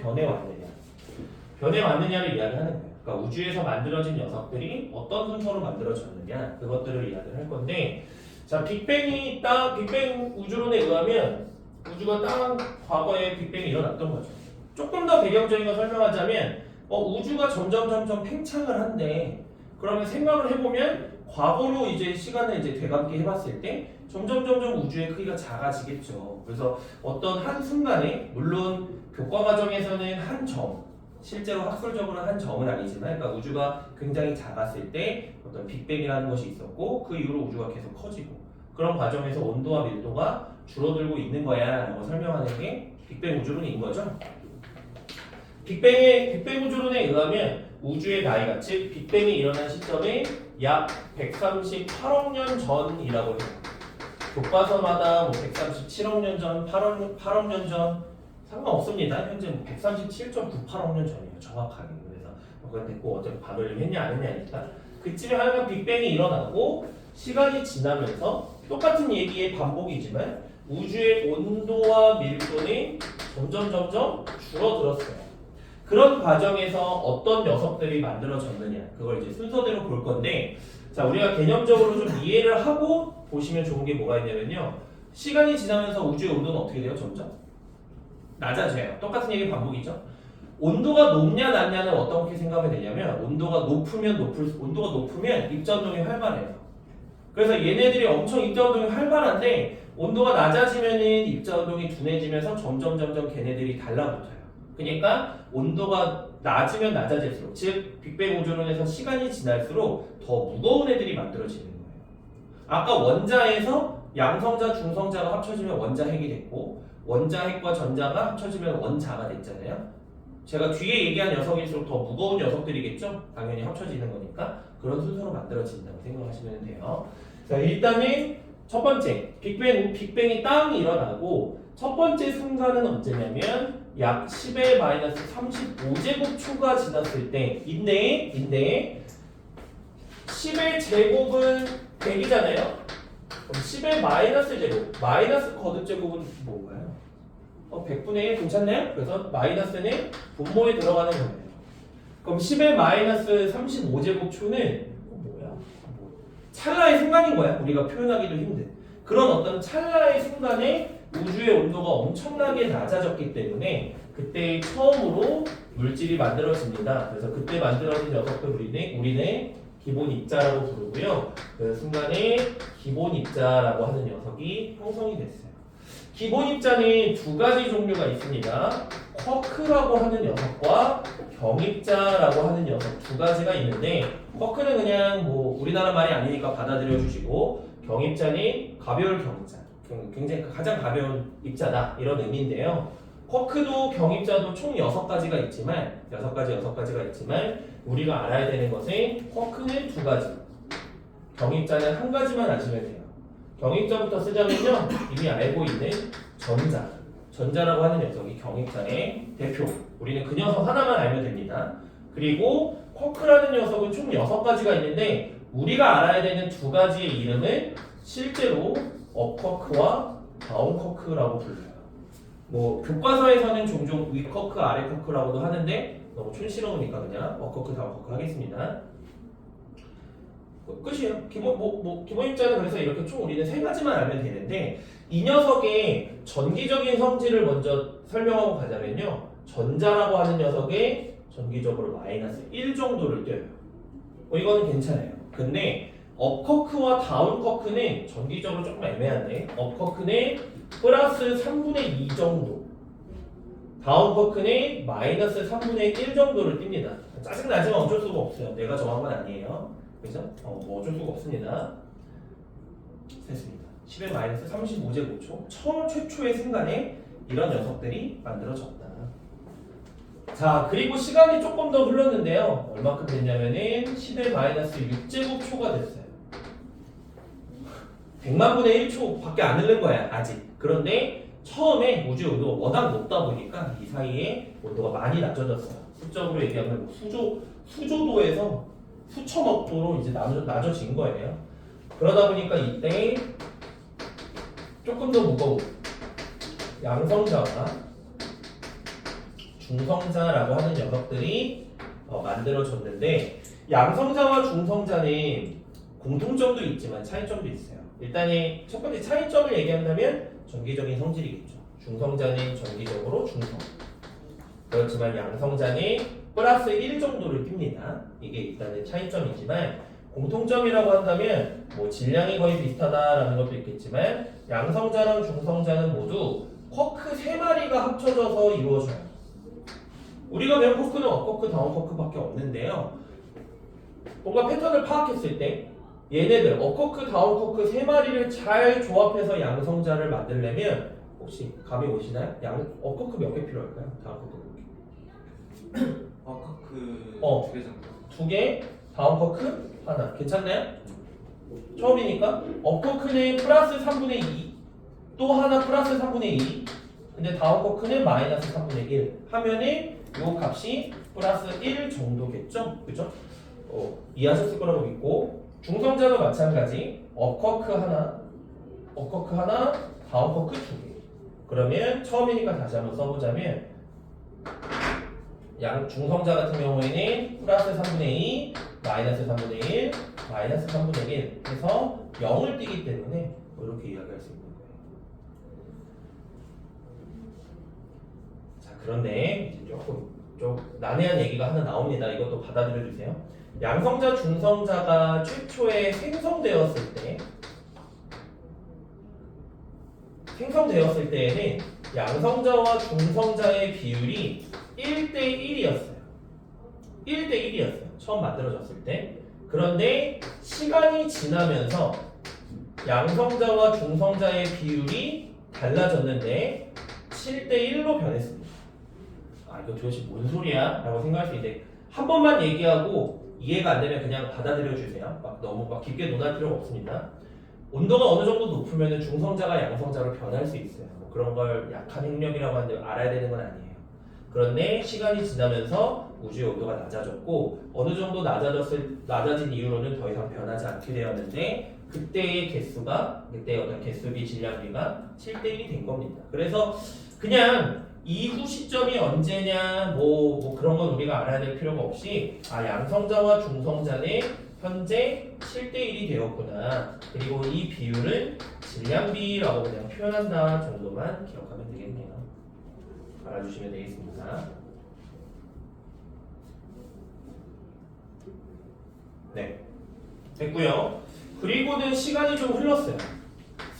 S4: 변해왔느냐를 이야기하는 거예요. 그러니까 우주에서 만들어진 녀석들이 어떤 순서로 만들어졌느냐 그것들을 이야기를 할 건데 자 빅뱅 우주론에 의하면 우주가 딱 과거에 빅뱅이 일어났던 거죠. 조금 더 배경적인 걸 설명하자면 우주가 점점 팽창을 한데 그러면 생각을 해보면 과거로 이제 시간을 이제 되감게 해봤을 때 점점 우주의 크기가 작아지겠죠. 그래서 어떤 한 순간에 물론 교과 과정에서는 한 점, 실제로 학술적으로는 한 점은 아니지만 그러니까 우주가 굉장히 작았을 때 어떤 빅뱅이라는 것이 있었고 그 이후로 우주가 계속 커지고 그런 과정에서 온도와 밀도가 줄어들고 있는 거야 라고 설명하는 게 빅뱅 우주론인 거죠. 빅뱅 우주론에 의하면 우주의 나이가 즉 빅뱅이 일어난 시점이 약 138억 년 전이라고 해요. 교과서마다 뭐 137억 년 전, 8억 년 전 상관없습니다. 현재 137.98억 년 전이에요. 정확하게. 그래서 그건 됐고 어차피 반올림 했냐 안 했냐니까 그쯤에 하면 빅뱅이 일어나고 시간이 지나면서 똑같은 얘기의 반복이지만 우주의 온도와 밀도는 점점 줄어들었어요. 그런 과정에서 어떤 녀석들이 만들어졌느냐 그걸 이제 순서대로 볼 건데 자 우리가 개념적으로 좀 이해를 하고 보시면 좋은 게 뭐가 있냐면요 시간이 지나면서 우주의 온도는 어떻게 돼요? 점점 낮아져요. 똑같은 얘기 반복이죠. 온도가 높냐 낮냐는 어떻게 생각하면 되냐면 온도가 높으면 입자운동이 활발해요. 그래서 얘네들이 엄청 입자운동이 활발한데 온도가 낮아지면은 입자운동이 둔해지면서 점점 걔네들이 달라붙어요. 그러니까 온도가 낮으면 낮아질수록 즉 빅뱅 우주론에서 시간이 지날수록 더 무거운 애들이 만들어지는 거예요. 아까 원자에서 양성자, 중성자가 합쳐지면 원자핵이 됐고 원자핵과 전자가 합쳐지면 원자가 됐잖아요. 제가 뒤에 얘기한 녀석일수록 더 무거운 녀석들이겠죠? 당연히 합쳐지는 거니까 그런 순서로 만들어진다고 생각하시면 돼요. 자 일단은 첫 번째 빅뱅이 땅이 일어나고 첫 번째 순간은 언제냐면 약 10의 마이너스 35제곱초가 지났을 때인데 10의 제곱은 100이잖아요. 그럼 10의 마이너스 제곱, 마이너스 거듭 제곱은 뭔가요? 100분의 1 괜찮나요? 그래서 마이너스는 분모에 들어가는 거예요. 그럼 10의 마이너스 35제곱초는 뭐야? 찰나의 순간인 거야. 우리가 표현하기도 힘든. 그런 어떤 찰나의 순간에 우주의 온도가 엄청나게 낮아졌기 때문에 그때 처음으로 물질이 만들어집니다. 그래서 그때 만들어진 녀석들 우리는 기본 입자라고 부르고요. 그 순간에 기본 입자라고 하는 녀석이 형성이 됐어요. 기본 입자는 두 가지 종류가 있습니다. 쿼크라고 하는 녀석과 경입자라고 하는 녀석 두 가지가 있는데 쿼크는 그냥 뭐 우리나라 말이 아니니까 받아들여 주시고 경입자는 가벼울 경자 굉장히 가장 가벼운 입자다 이런 의미인데요. 쿼크도 경입자도 총 6가지가 있지만 우리가 알아야 되는 것은 쿼크는 2가지 경입자는 1가지만 아시면 돼요. 경입자부터 쓰자면요 이미 알고 있는 전자라고 하는 녀석이 경입자의 대표. 우리는 그 녀석 하나만 알면 됩니다. 그리고 쿼크라는 녀석은 총 6가지가 있는데 우리가 알아야 되는 2가지의 이름은 실제로 업쿼크와 다운쿼크라고 불러요. 뭐 교과서에서는 종종 위쿼크, 아래쿼크라고도 하는데 너무 촌스러우니까 그냥 업쿼크, 다운쿼크 하겠습니다. 끝이에요. 기본 입자는 그래서 이렇게 총 우리는 3가지만 알면 되는데 이 녀석의 전기적인 성질을 먼저 설명하고 가자면요. 전자라고 하는 녀석의 전기적으로 마이너스 1 정도를 떼요. 이거는 괜찮아요. 근데 업쿼크와 다운쿼크는 전기적으로 조금 애매한데 업쿼크는 플러스 3분의 2 정도 다운쿼크는 마이너스 3분의 1 정도를 띱니다. 짜증나지만 어쩔 수가 없어요. 내가 정한 건 아니에요. 그래서 뭐 어쩔 수가 없습니다. 됐습니다. 10의 마이너스 35제곱초 최초의 순간에 이런 녀석들이 만들어졌다. 자, 그리고 시간이 조금 더 흘렀는데요. 얼마큼 됐냐면은 10의 마이너스 6제곱초가 됐어요. 100만 분의 1초 밖에 안 흐른 거야, 아직. 그런데 처음에 우주 온도가 워낙 높다 보니까 이 사이에 온도가 많이 낮아졌어요. 수적으로 얘기하면 뭐 수조도에서 수천억 도로 이제 낮아진 거예요. 그러다 보니까 이때 조금 더 무거운 양성자와 중성자라고 하는 녀석들이 만들어졌는데, 양성자와 중성자는 공통점도 있지만 차이점도 있어요. 일단 첫 번째 차이점을 얘기한다면 전기적인 성질이겠죠. 중성자는 전기적으로 중성. 그렇지만 양성자는 플러스 1 정도를 띱니다. 이게 일단은 차이점이지만, 공통점이라고 한다면 뭐 질량이 거의 비슷하다라는 것도 있겠지만, 양성자랑 중성자는 모두 쿼크 3마리가 합쳐져서 이루어져요. 우리가 배운 쿼크는 업쿼크, 다운쿼크밖에 없는데요. 뭔가 패턴을 파악했을 때 얘네들 업쿼크, 다운쿼크 3마리를 잘 조합해서 양성자를 만들려면 혹시 감이 오시나요? 업쿼크 몇 개 필요할까요? 다운쿼크 몇 개?
S3: 그
S4: 어.
S3: 2개 정도.
S4: 2개, 다운쿼크 하나. 괜찮나요? 처음이니까 업쿼크는 플러스 3분의 2, 또 하나 플러스 3분의 2, 근데 다운쿼크는 마이너스 3분의 1 하면은 요 값이 플러스 1 정도겠죠? 그죠? 이해하셨을 거라고 믿고, 중성자도 마찬가지. 업쿼크 하나, 다운쿼크 2개. 그러면 처음이니까 다시 한번 써보자면, 중성자 같은 경우에는 플러스 3분의 2, 마이너스 3분의 1, 마이너스 3분의 1 해서 0을 띄기 때문에 이렇게 이야기할 수 있는 거예요. 자, 그런데 이제 좀 난해한 얘기가 하나 나옵니다. 이것도 받아들여 주세요. 양성자, 중성자가 최초에 생성되었을 때에는 양성자와 중성자의 비율이 1대1이었어요. 1대1이었어요. 처음 만들어졌을 때. 그런데 시간이 지나면서 양성자와 중성자의 비율이 달라졌는데 7대1로 변했습니다. 아, 이거 도대체 뭔 소리야? 라고 생각할 수 있는데, 한 번만 얘기하고 이해가 안 되면 그냥 받아들여 주세요. 너무 깊게 논할 필요가 없습니다. 온도가 어느 정도 높으면 중성자가 양성자로 변할 수 있어요. 뭐 그런 걸 약한 행력이라고 하는데 알아야 되는 건 아니에요. 그런데 시간이 지나면서 우주의 온도가 낮아졌고, 어느 정도 낮아진 이후로는 더 이상 변하지 않게 되었는데, 그때의 어떤 개수비 질량비가 7대1이 된 겁니다. 그래서 그냥 이후 시점이 언제냐 뭐 그런 건 우리가 알아야 될 필요가 없이, 양성자와 중성자는 현재 7대1이 되었구나, 그리고 이 비율은 질량비라고 그냥 표현한다 정도만 기억하면 되겠네요. 알아주시면 되겠습니다. 네, 됐고요. 그리고는 시간이 좀 흘렀어요.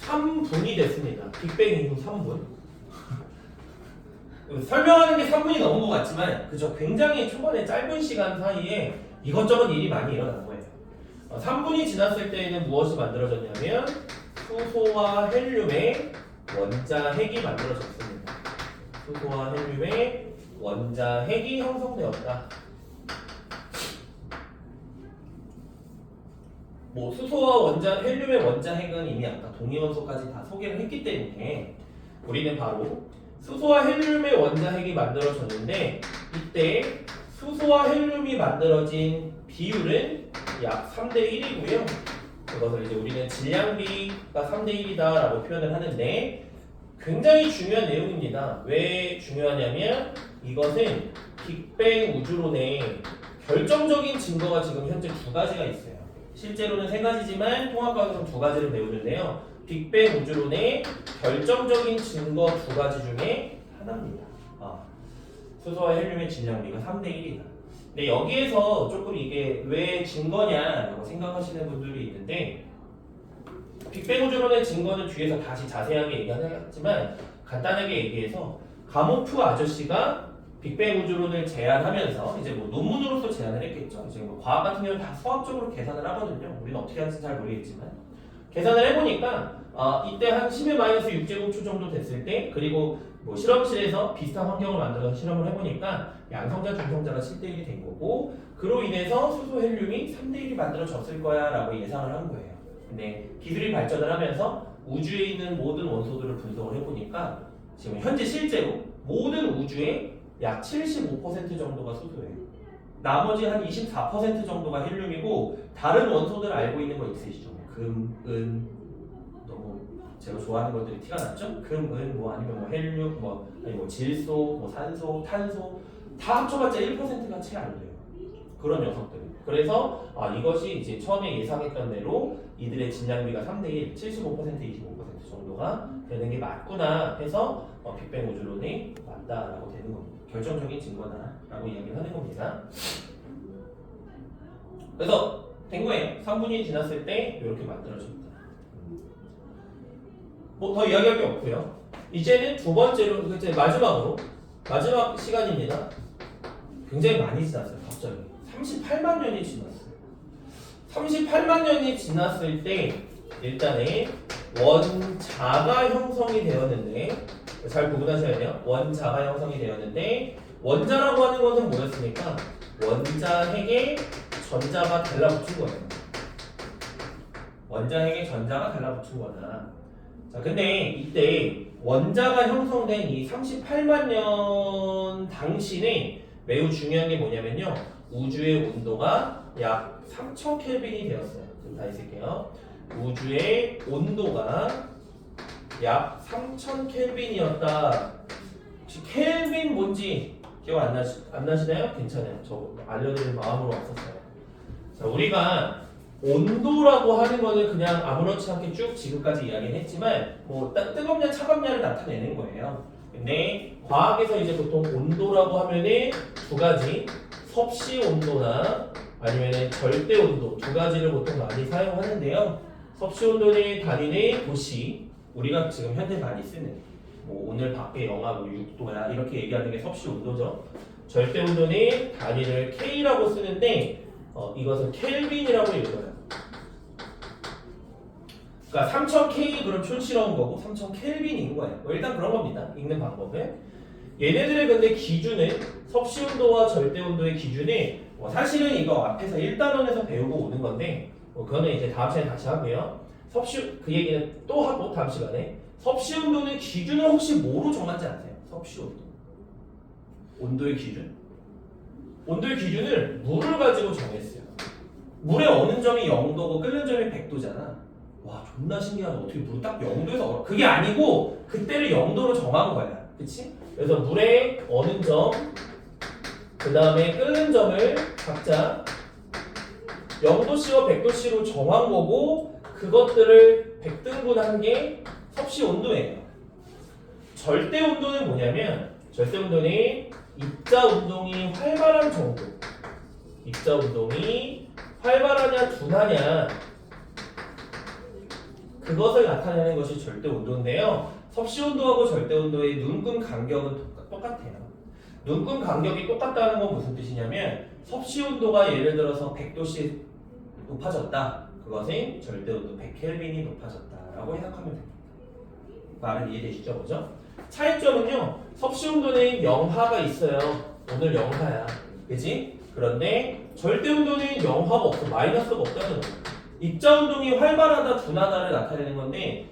S4: 3분이 됐습니다. 빅뱅 이후 3분. 설명하는 게 3분이 넘은 것 같지만, 그죠? 굉장히 초반에 짧은 시간 사이에 이것저것 일이 많이 일어난 거예요. 3분이 지났을 때에는 무엇이 만들어졌냐면, 수소와 헬륨의 원자핵이 만들어졌습니다. 수소와 헬륨의 원자핵이 형성되었다. 수소와 헬륨의 원자핵은 이미 아까 동위원소까지 다 소개를 했기 때문에 우리는 바로 수소와 헬륨의 원자핵이 만들어졌는데, 이때 수소와 헬륨이 만들어진 비율은 약 3대1이고요. 그것을 이제 우리는 질량비가 3대1이다라고 표현을 하는데, 굉장히 중요한 내용입니다. 왜 중요하냐면, 이것은 빅뱅 우주론의 결정적인 증거가 지금 현재 2가지가 있어요. 실제로는 3가지지만 통합과학에서 2가지를 배우는데요. 빅뱅 우주론의 결정적인 증거 2가지 중에 하나입니다. 수소와 헬륨의 질량비가 3대1이다. 근데 여기에서 조금 이게 왜 증거냐라고 생각하시는 분들이 있는데, 빅뱅 우주론의 증거는 뒤에서 다시 자세하게 얘기하겠지만, 간단하게 얘기해서 가모프 아저씨가 빅뱅 우주론을 제안하면서 이제 뭐 논문으로서 제안을 했겠죠. 이제 뭐 과학 같은 경우는 다 수학적으로 계산을 하거든요. 우리는 어떻게 하는지 잘 모르겠지만, 계산을 해보니까 이때 한 10의 마이너스 6제곱초 정도 됐을 때, 그리고
S1: 뭐 실험실에서 비슷한 환경을 만들어서 실험을 해보니까 양성자, 중성자가 7대1이 된 거고 그로 인해서 수소 헬륨이 3대1이 만들어졌을 거야 라고 예상을 한 거예요. 근데 기술이 발전을 하면서 우주에 있는 모든 원소들을 분석을 해보니까 지금 현재 실제로 모든 우주의 약 75% 정도가 수소예요. 나머지 한 24% 정도가 헬륨이고 다른 원소들 알고 있는 거 있으시죠? 금, 은, 너무 제가 좋아하는 것들이 티가 났죠? 금, 은, 뭐 아니면 뭐 헬륨, 아니 뭐 질소, 뭐 산소, 탄소 다 합쳐봤자 1%가 채 안 돼요. 그런 녀석들. 그래서 이것이 이제 처음에 예상했던 대로 이들의 질량비가 3대1, 75%, 25% 정도가 되는 게 맞구나 해서 빅뱅 우주론이 맞다라고 되는 겁니다. 결정적인 증거다라고 이야기를 하는 겁니다. 그래서 된 거예요. 3분이 지났을 때 이렇게 만들어집니다. 뭐 더 이야기할 게 없고요. 이제는 두 번째로 이제 마지막 시간입니다. 굉장히 많이 지났어요. 갑자기 38만 년이 지났어요. 38만 년이 지났을 때 일단은 원자가 형성이 되었는데 잘 구분하셔야 돼요. 원자가 형성이 되었는데 원자라고 하는 것은 뭐였습니까? 원자핵에 전자가 달라붙은 거예요. 원자핵에 전자가 달라붙은 거다. 자, 근데 이때 원자가 형성된 이 38만 년 당시는 매우 중요한 게 뭐냐면요. 우주의 온도가 약 3000켈빈이 되었어요. 좀 다시 쓸게요. 우주의 온도가 약 3000켈빈이었다. 혹시 켈빈 뭔지 기억 안 나시나요? 괜찮아요. 저 알려드릴 마음으로 왔었어요. 자, 우리가 온도라고 하는 거는 그냥 아무렇지 않게 쭉 지금까지 이야기는 했지만 뭐 뜨겁냐 차갑냐를 나타내는 거예요. 근데 과학에서 이제 보통 온도라고 하면은 두 가지 섭씨 온도나 아니면은 절대 온도 두 가지를 보통 많이 사용하는데요. 섭씨 온도는 단위는 도시, 우리가 지금 현재 많이 쓰는 뭐 오늘 밖에 영하 뭐 6도야 이렇게 얘기하는 게 섭씨 온도죠. 절대 온도는 단위를 K라고 쓰는데 이것은 켈빈이라고 읽어요. 그러니까 3000K 그럼 촌스러운 거고 3000켈빈인 거예요. 일단 그런 겁니다. 읽는 방법은. 얘네들의 근데 기준은 섭씨 온도와 절대 온도의 기준이 사실은 이거 앞에서 1단원에서 배우고 오는 건데 그거는 이제 다음 시간에 다시 하고요. 그 얘기는 또 하고 다음 시간에 섭씨 온도는 기준을 혹시 뭐로 정한지 아세요? 섭씨 온도. 온도의 기준. 온도의 기준을 물을 가지고 정했어요. 물의 어느 점이 0도고 끓는 점이 100도잖아. 와 존나 신기하다. 어떻게 물이 딱 0도에서 그게 아니고 그때를 0도로 정한 거야. 그치? 그래서 물의 어느 점, 그 다음에 끓는 점을 각자 0도씨와 100도씨로 정한 거고 그것들을 100등분한 게 섭씨 온도예요. 절대 온도는 뭐냐면 절대 온도는 입자 운동이 활발한 정도. 입자 운동이 활발하냐 둔하냐 그것을 나타내는 것이 절대 온도인데요. 섭씨 온도하고 절대 온도의 눈금 간격은 똑같아요. 눈금 간격이 똑같다는 건 무슨 뜻이냐면 섭씨 온도가 예를 들어서 100도씨 높아졌다. 그것은 절대 온도 100켈빈이 높아졌다라고 해석하면 됩니다. 말은 이해되시죠? 그죠? 차이점은요. 섭씨 온도는 영하가 있어요. 오늘 영하야. 그지? 그런데 절대 온도는 영하가 없어. 마이너스가 없다는 거예요. 입자 운동이 활발하다 둔하다를 나타내는 건데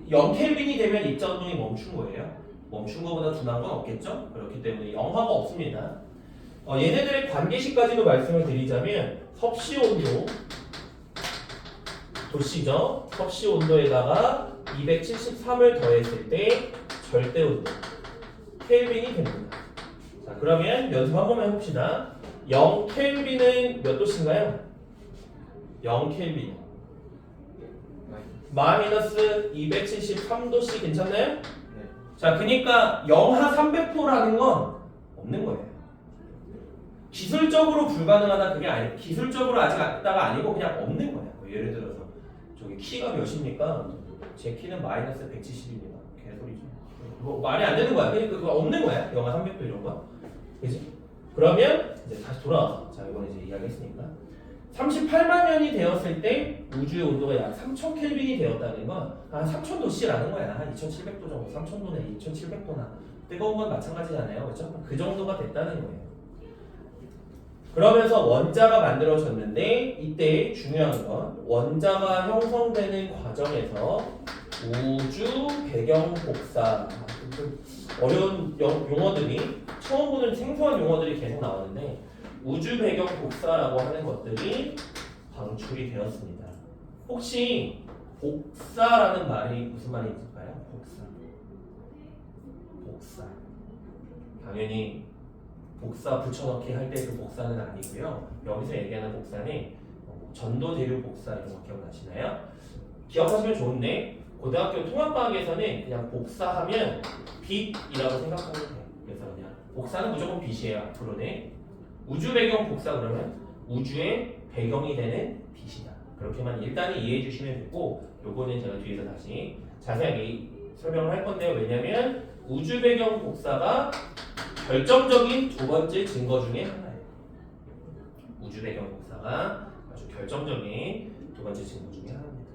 S1: 0켈빈이 되면 입자 운동이 멈춘 거예요. 멈춘 것보다 둔한 건 없겠죠? 그렇기 때문에 영하가 없습니다. 얘네들의 관계식까지도 말씀을 드리자면 섭씨 온도 도시죠. 섭씨 온도에다가 273을 더했을 때 절대 온도 켈빈이 됩니다. 자, 그러면 연습 한 번만 해봅시다. 0켈빈은 몇 도씨인가요? 0켈빈 마이너스 273도씨 괜찮나요?
S3: 네.
S1: 자, 그러니까 영하 300도라는 건 없는 거예요. 기술적으로 불가능하다 그게 아니에요. 기술적으로 아직 있다가 아니고 그냥 없는 거예요. 예를 들어서 저기 키가 몇입니까? 제 키는 마이너스 170입니다. 개소리죠. 뭐 말이 안 되는 거야. 그러니까 그거 없는 거야. 영하 300도 이런 거. 그지? 그러면 이제 다시 돌아와서 자 이번에 이제 이야기했으니까
S4: 38만 년이 되었을 때 우주의 온도가 약 3000켈빈이 되었다는 건 3000도씨라는 거야. 한 2700도 정도, 3000도나 2700도나 뜨거운 건 마찬가지잖아요. 그렇죠? 그 정도가 됐다는 거예요. 그러면서 원자가 만들어졌는데 이때 중요한 건 원자가 형성되는 과정에서 우주 배경 복사, 좀 어려운 용어들이 처음 보는 생소한 용어들이 계속 나오는데 우주 배경 복사라고 하는 것들이 방출이 되었습니다. 혹시 복사라는 말이 무슨 말이 있을까요? 복사. 당연히 복사 붙여넣기 할 때 그 복사는 아니고요. 여기서 얘기하는 복사는 전도 대류 복사 이런 거 기억나시나요? 기억하시면 좋은데 고등학교 통합과학에서는 그냥 복사하면 빛이라고 생각하면 돼요. 그래서 그냥 복사는 무조건 빛이에요. 앞으로는 우주 배경 복사 그러면 우주의 배경이 되는 빛이다. 그렇게만 일단은 이해해 주시면 되고 요거는 제가 뒤에서 다시 자세하게 설명을 할 건데요. 왜냐면 우주 배경 복사가 결정적인 두 번째 증거 중에 하나예요. 우주 배경 복사가 아주 결정적인 두 번째 증거 중에 하나입니다.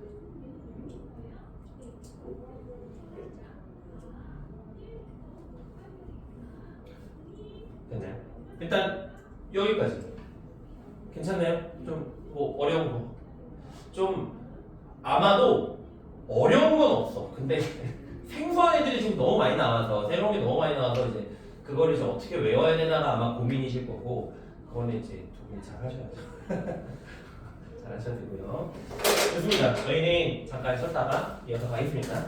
S4: 됐나요? 일단 여기까지 괜찮나요? 좀 뭐 어려운 거 좀 아마도 어려운 건 없어. 근데 생소한 애들이 지금 너무 많이 나와서 새로운 게 너무 많이 나와서 이제 그거를 이제 어떻게 외워야 되나가 아마 고민이실 거고 그거는 이제 두 분이 잘 하셔야죠. 잘 하셔야 되고요. 좋습니다. 저희는 잠깐 쉬었다가 이어서 가겠습니다.